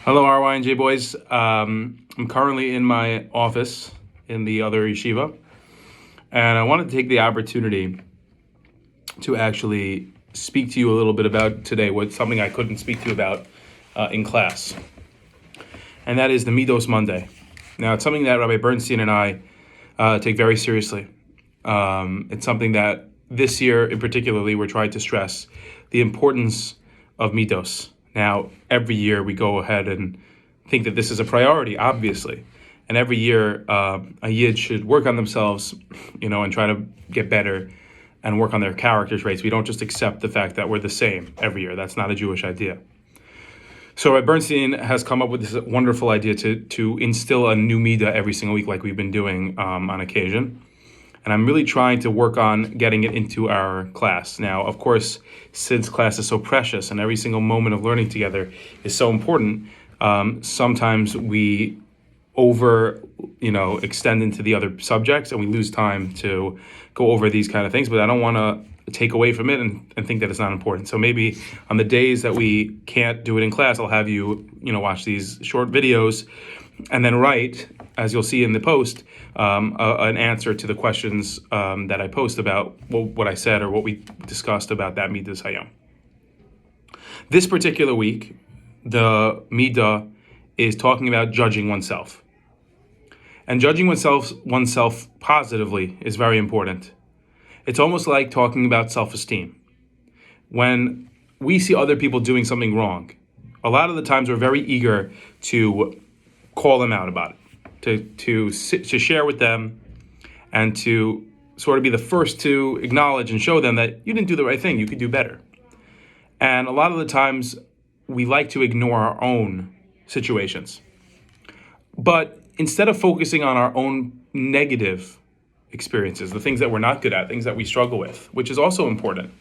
Hello, RY and J boys. I'm currently in my office in the other yeshiva, and I wanted to take the opportunity to actually speak to you a little bit about today, what something I couldn't speak to you about in class, and that is the Middos Monday. Now, it's something that Rabbi Bernstein and I take very seriously. It's something that this year, in particularly, we're trying to stress the importance of Middos. Now, every year we go ahead and think that this is a priority, obviously. And every year, a Yid should work on themselves, and try to get better and work on their character traits. We don't just accept the fact that we're the same every year. That's not a Jewish idea. So Rabbi Bernstein has come up with this wonderful idea to instill a new midah every single week, like we've been doing on occasion. And I'm really trying to work on getting it into our class. Now, of course, since class is so precious and every single moment of learning together is so important, sometimes we extend into the other subjects and we lose time to go over these kind of things. But I don't want to take away from it and think that it's not important. So maybe on the days that we can't do it in class, I'll have you, watch these short videos and then write, as you'll see in the post, an answer to the questions that I post about what I said or what we discussed about that Midas Hayom. This particular week, the Midah is talking about judging oneself. And judging oneself positively is very important. It's almost like talking about self-esteem. When we see other people doing something wrong, a lot of the times we're very eager to call them out about it, to share with them, and to sort of be the first to acknowledge and show them that you didn't do the right thing, you could do better. And a lot of the times we like to ignore our own situations. But instead of focusing on our own negative experiences, the things that we're not good at, things that we struggle with, which is also important,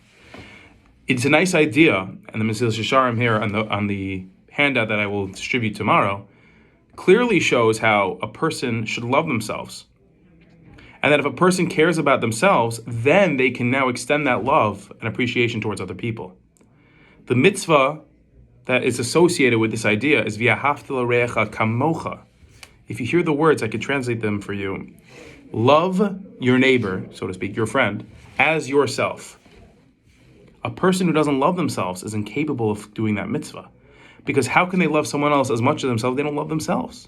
it's a nice idea, and the Mesilas Yesharim here on the handout that I will distribute tomorrow clearly shows how a person should love themselves. And that if a person cares about themselves, then they can now extend that love and appreciation towards other people. The mitzvah that is associated with this idea is v'ahavta l'reacha kamocha. If you hear the words, I can translate them for you. Love your neighbor, so to speak, your friend, as yourself. A person who doesn't love themselves is incapable of doing that mitzvah. Because how can they love someone else as much as themselves? They don't love themselves.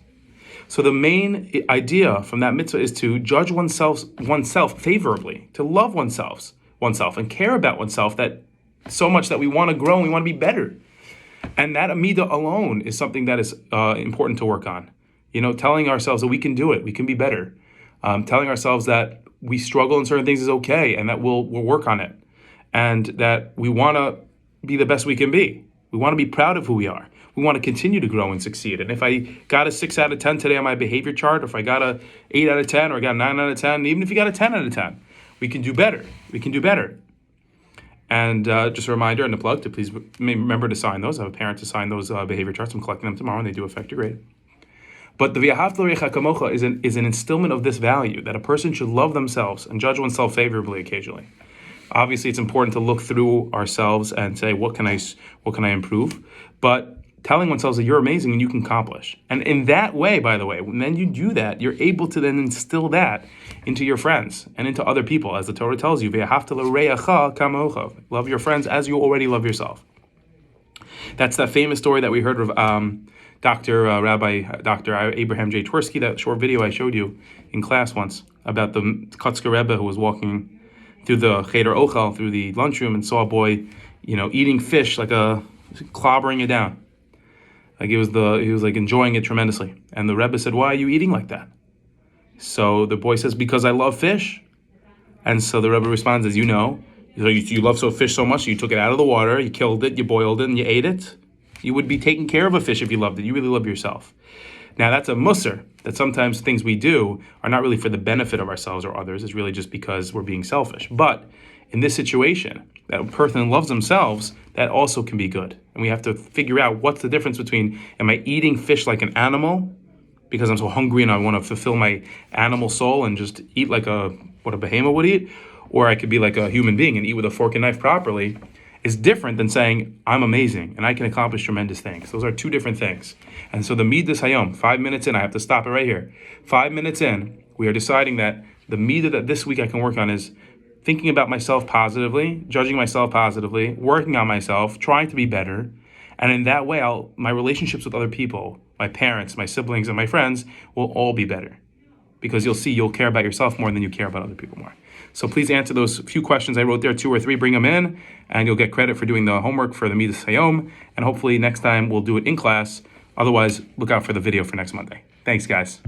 So the main idea from that mitzvah is to judge oneself favorably, to love oneself, and care about oneself that so much that we want to grow and we want to be better. And that amidah alone is something that is important to work on. Telling ourselves that we can do it, we can be better. Telling ourselves that we struggle in certain things is okay, and that we'll work on it, and that we want to be the best we can be. We want to be proud of who we are. We want to continue to grow and succeed. And if I got a 6 out of 10 today on my behavior chart, or if I got a 8 out of 10, or I got a 9 out of 10, even if you got a 10 out of 10, we can do better. We can do better. And just a reminder and a plug to please remember to sign those. I have a parent to sign those behavior charts. I'm collecting them tomorrow, and they do affect your grade. But the v'ahavta l'reacha kamocha is an instillment of this value, that a person should love themselves and judge oneself favorably occasionally. Obviously, it's important to look through ourselves and say, what can I improve? But telling oneself that you're amazing and you can accomplish. And in that way, by the way, when then you do that, you're able to then instill that into your friends and into other people. As the Torah tells you, v'ahavta l'reacha kamocha. Love your friends as you already love yourself. That's that famous story that we heard of Dr. Abraham J. Twersky, that short video I showed you in class once about the Kotzker Rebbe who was walking through the Cheder Ochel, through the lunchroom, and saw a boy, eating fish clobbering it down. Like he was enjoying it tremendously. And the Rebbe said, "Why are you eating like that?" So the boy says, "Because I love fish." And so the Rebbe responds, as you know, you love fish so much, you took it out of the water, you killed it, you boiled it, and you ate it. You would be taking care of a fish if you loved it. You really love yourself. Now that's a musar, that sometimes things we do are not really for the benefit of ourselves or others. It's really just because we're being selfish. But in this situation, that a person loves themselves, that also can be good. And we have to figure out what's the difference between, am I eating fish like an animal because I'm so hungry and I want to fulfill my animal soul and just eat like what a behemoth would eat? Or I could be like a human being and eat with a fork and knife properly is different than saying, I'm amazing and I can accomplish tremendous things. Those are two different things. And so the Middos Hayom, 5 minutes in, I have to stop it right here. 5 minutes in, we are deciding that the Midah that this week I can work on is thinking about myself positively, judging myself positively, working on myself, trying to be better. And in that way, my relationships with other people, my parents, my siblings, and my friends will all be better. Because you'll care about yourself more than you care about other people more. So please answer those few questions I wrote there, 2 or 3, bring them in, and you'll get credit for doing the homework for the Middos Hayom. And hopefully next time we'll do it in class. Otherwise, look out for the video for next Monday. Thanks, guys.